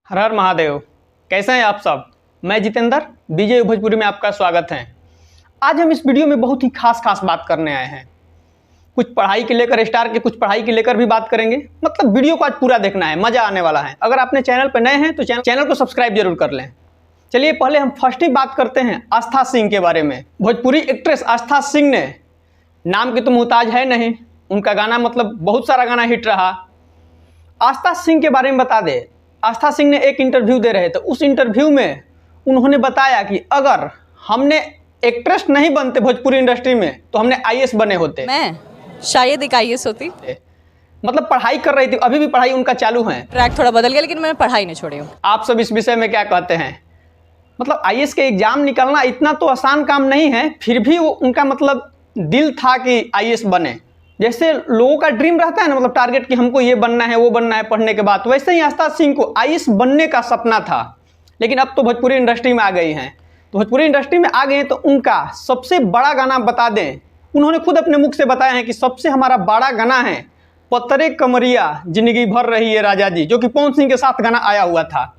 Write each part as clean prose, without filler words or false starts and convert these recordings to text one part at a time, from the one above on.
हर हर महादेव। कैसे हैं आप सब? मैं जितेंद्र विजय भोजपुरी में आपका स्वागत है। आज हम इस वीडियो में बहुत ही खास बात करने आए हैं। कुछ पढ़ाई के लेकर स्टार के, कुछ पढ़ाई के लेकर भी बात करेंगे। मतलब वीडियो को आज पूरा देखना है, मज़ा आने वाला है। अगर आपने चैनल पर नए हैं तो चैनल को सब्सक्राइब जरूर कर लें। चलिए पहले हम फर्स्ट ही बात करते हैं आस्था सिंह के बारे में। भोजपुरी एक्ट्रेस आस्था सिंह ने, नाम की तो मुहताज है नहीं, उनका गाना मतलब बहुत सारा गाना हिट रहा। आस्था सिंह के बारे में बता दें, आस्था सिंह ने एक इंटरव्यू दे रहे थे। उस इंटरव्यू में उन्होंने बताया कि अगर हमने एक्ट्रेस नहीं बनते भोजपुरी इंडस्ट्री में तो हमने आईएएस बने होते। मैं शायद एक आईएएस होती। मतलब पढ़ाई कर रही थी, अभी भी पढ़ाई उनका चालू है। ट्रैक थोड़ा बदल गया लेकिन मैंने पढ़ाई नहीं छोड़ी हूँ। आप सब इस विषय में क्या कहते हैं? मतलब आईएएस के एग्जाम निकलना इतना तो आसान काम नहीं है, फिर भी वो उनका मतलब दिल था कि आईएएस बने। जैसे लोगों का ड्रीम रहता है ना, मतलब टारगेट कि हमको ये बनना है वो बनना है पढ़ने के बाद, वैसे ही आस्था सिंह को आईएएस बनने का सपना था। लेकिन अब तो भोजपुरी इंडस्ट्री में आ गई हैं। तो भोजपुरी इंडस्ट्री में आ गए हैं तो उनका सबसे बड़ा गाना बता दें। उन्होंने खुद अपने मुख से बताया है कि सबसे हमारा बड़ा गाना है पत्थरे कमरिया जिंदगी भर रही है राजा जी, जो कि पवन सिंह के साथ गाना आया हुआ था।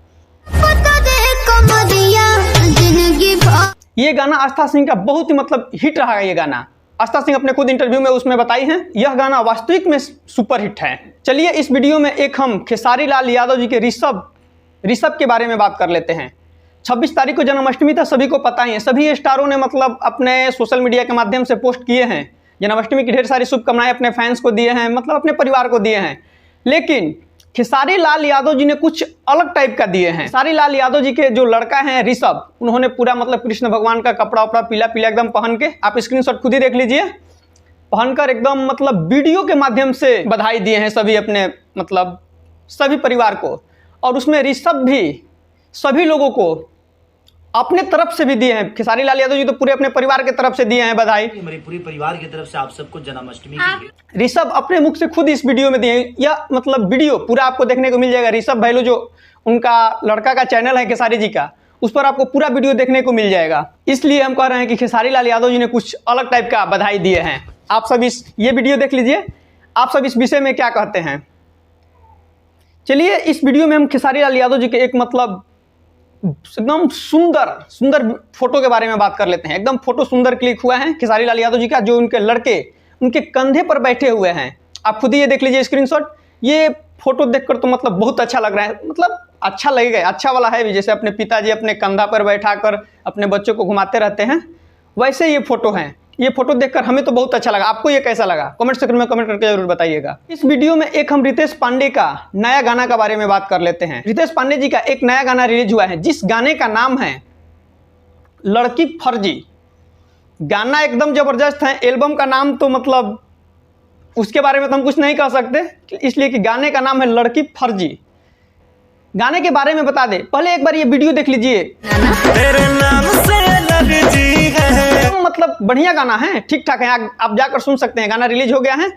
ये गाना आस्था सिंह का बहुत ही मतलब हिट रहा है। ये गाना आस्था सिंह अपने खुद इंटरव्यू में उसमें बताई हैं, यह गाना वास्तविक में सुपर हिट है। चलिए इस वीडियो में एक हम खेसारी लाल यादव जी के ऋषभ के बारे में बात कर लेते हैं। 26 तारीख को जन्माष्टमी था, सभी को पता ही है। सभी स्टारों ने मतलब अपने सोशल मीडिया के माध्यम से पोस्ट किए हैं, जन्माष्टमी की ढेर सारी शुभकामनाएं अपने फैंस को दिए हैं, मतलब अपने परिवार को दिए हैं। लेकिन खेसारी लाल यादव जी ने कुछ अलग टाइप का दिए हैं। खेसारी लाल यादव जी के जो लड़का हैं ऋषभ, उन्होंने पूरा मतलब कृष्ण भगवान का कपड़ा उपड़ा पीला पीला एकदम पहन के, आप स्क्रीनशॉट खुद ही देख लीजिए, पहनकर एकदम मतलब वीडियो के माध्यम से बधाई दिए हैं सभी अपने मतलब सभी परिवार को। और उसमें ऋषभ भी सभी लोगों को अपने तरफ से भी दिए हैं। खेसारी लाल यादव जी तो पूरे अपने परिवार के तरफ से दिए हैं बधाई। मेरे पूरी परिवार की तरफ से आप सबको जन्माष्टमी की। ऋषभ अपने मुख से खुद इस वीडियो में दिए। यह मतलब वीडियो पूरा आपको देखने को मिल जाएगा। ऋषभ भैलू जो उनका लड़का का चैनल है खेसारी जी का, उस पर आपको पूरा वीडियो देखने को मिल जाएगा। इसलिए हम कह रहे हैं कि खेसारी लाल यादव जी ने कुछ अलग टाइप का बधाई दिए हैं। आप सब ये वीडियो देख लीजिए, आप सब इस विषय में क्या कहते हैं। चलिए इस वीडियो में हम खेसारी लाल यादव जी के एक मतलब एकदम सुंदर फोटो के बारे में बात कर लेते हैं। एकदम फोटो सुंदर क्लिक हुआ है खेसारी लाल यादव जी का, जो उनके लड़के उनके कंधे पर बैठे हुए हैं। आप खुद ही ये देख लीजिए स्क्रीनशॉट। ये फोटो देखकर तो मतलब बहुत अच्छा लग रहा है, मतलब अच्छा लगेगा, अच्छा वाला है भी। जैसे अपने पिताजी अपने कंधा पर बैठाकर अपने बच्चों को घुमाते रहते हैं, वैसे ये फोटो है। ये फोटो देखकर हमें तो बहुत अच्छा लगा। आपको ये कैसा लगा कमेंट सेक्शन में कमेंट करके जरूर बताइएगा। इस वीडियो में एक हम रितेश पांडे का नया गाना के बारे में बात कर लेते हैं। रितेश पांडे जी का एक नया गाना रिलीज हुआ है, जिस गाने का नाम है लड़की फर्जी। गाना एकदम जबरदस्त है। एल्बम का नाम तो मतलब उसके बारे में तो हम कुछ नहीं कह सकते, इसलिए कि गाने का नाम है लड़की फर्जी। गाने के बारे में बता दे, पहले एक बार ये वीडियो देख लीजिए। तेरे नाम से लग जी है। मतलब बढ़िया गाना है, ठीक ठाक है, आप जाकर सुन सकते हैं। गाना रिलीज हो गया है।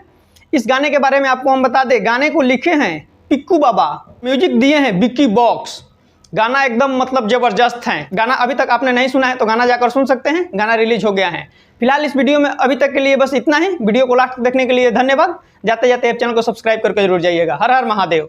इस गाने के बारे में आपको हम बता दें, गाने को लिखे हैं पिक्कू बाबा, म्यूजिक दिए हैं विक्की बॉक्स। गाना एकदम मतलब जबरदस्त है। गाना अभी तक आपने नहीं सुना है तो गाना जाकर सुन सकते हैं, गाना रिलीज हो गया है। फिलहाल इस वीडियो में अभी तक के लिए बस इतना ही। वीडियो को लास्ट तक देखने के लिए धन्यवाद। जाते जाते आप चैनल को सब्सक्राइब करके जरूर जाइएगा। हर हर महादेव।